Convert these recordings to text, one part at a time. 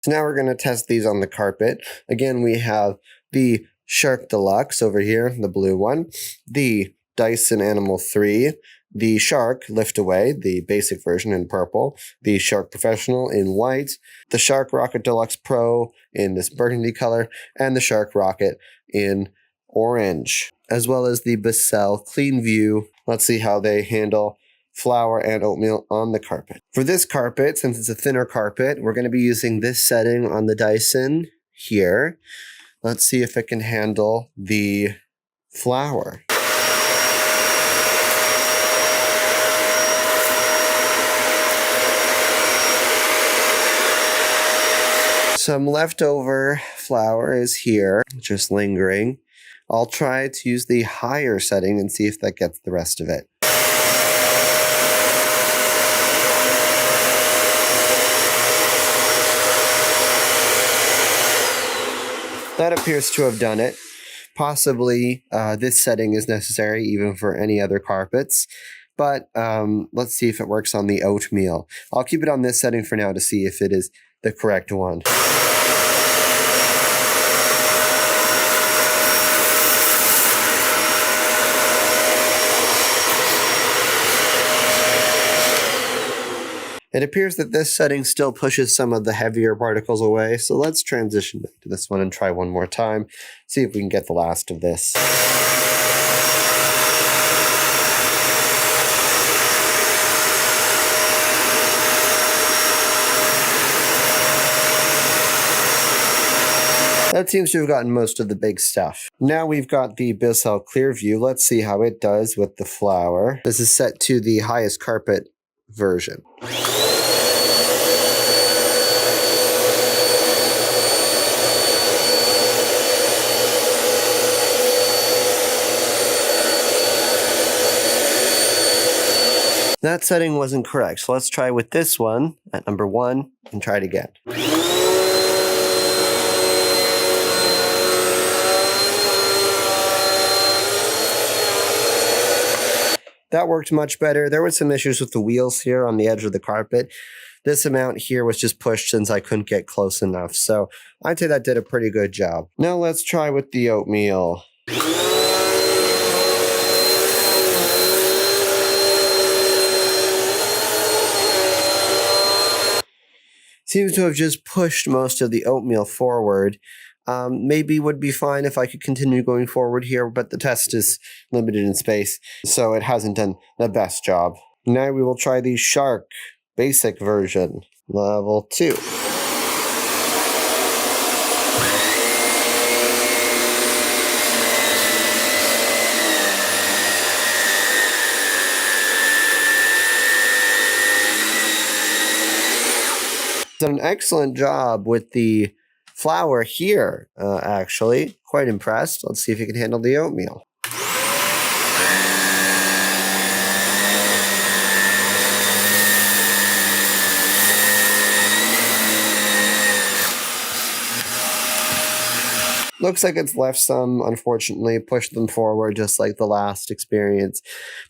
So now we're going to test these on the carpet. Again, we have the Shark Deluxe over here, the blue one, the Dyson Animal 3, the Shark Lift Away, the basic version in purple, the Shark Professional in white, the Shark Rocket Deluxe Pro in this burgundy color, and the Shark Rocket in orange, as well as the Bissell Clean View. Let's see how they handle flour and oatmeal on the carpet. For this carpet, since it's a thinner carpet, we're going to be using this setting on the Dyson here. Let's see if it can handle the flour. Some leftover flour is here, just lingering. I'll try to use the higher setting and see if that gets the rest of it. That appears to have done it. Possibly this setting is necessary even for any other carpets, but let's see if it works on the oatmeal. I'll keep it on this setting for now to see if it is the correct one. It appears that this setting still pushes some of the heavier particles away, so let's transition to this one and try one more time, see if we can get the last of this. That seems to have gotten most of the big stuff. Now we've got the Bissell Clear View. Let's see how it does with the flour. This is set to the highest carpet version. That setting wasn't correct, so let's try with this one at number 1 and try it again. That worked much better. There were some issues with the wheels here on the edge of the carpet. This amount here was just pushed since I couldn't get close enough, so I'd say that did a pretty good job. Now let's try with the oatmeal. Seems to have just pushed most of the oatmeal forward. Maybe would be fine if I could continue going forward here, but the test is limited in space, so it hasn't done the best job. Now we will try the Shark basic version, level 2. Done an excellent job with the flour here, actually. Quite impressed. Let's see if you can handle the oatmeal. Looks like it's left some, unfortunately, pushed them forward just like the last experience.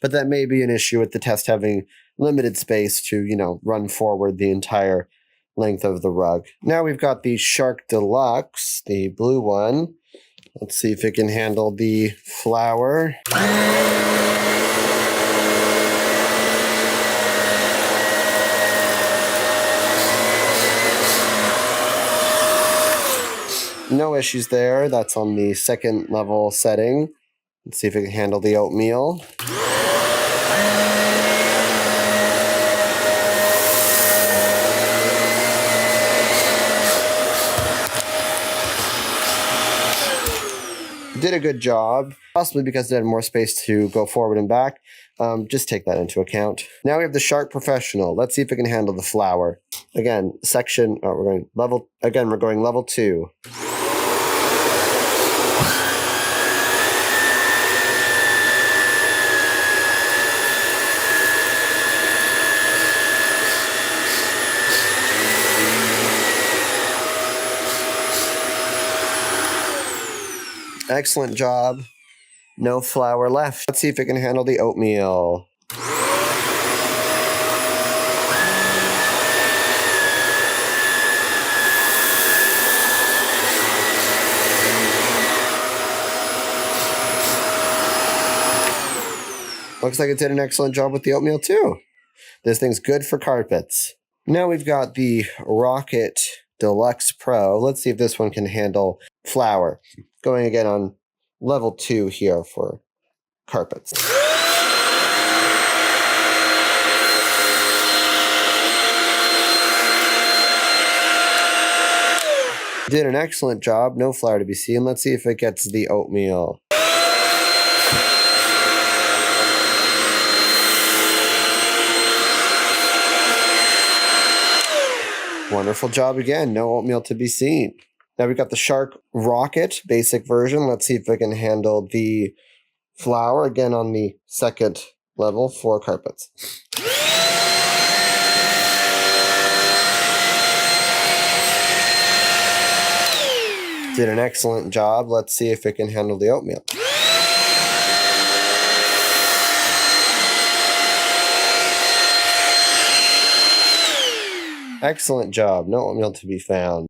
But that may be an issue with the test having limited space to, run forward the entire length of the rug. Now we've got the Shark Deluxe, the blue one. Let's see if it can handle the flour. No issues there. That's on the second level setting. Let's see if it can handle the oatmeal. Did a good job, possibly because it had more space to go forward and back. Just take that into account. Now we have the Shark Professional. Let's see if it can handle the flour. Again, we're going level 2. Excellent job. No flour left. Let's see if it can handle the oatmeal. Looks like it did an excellent job with the oatmeal too. This thing's good for carpets. Now we've got the Rocket Deluxe Pro. Let's see if this one can handle flour. Going again on level 2 here for carpets. Did an excellent job. No flour to be seen. Let's see if it gets the oatmeal. Wonderful job again. No oatmeal to be seen. Now we've got the Shark Rocket basic version. Let's see if it can handle the flour again on the second level for carpets. Did an excellent job. Let's see if it can handle the oatmeal. Excellent job. No oatmeal to be found.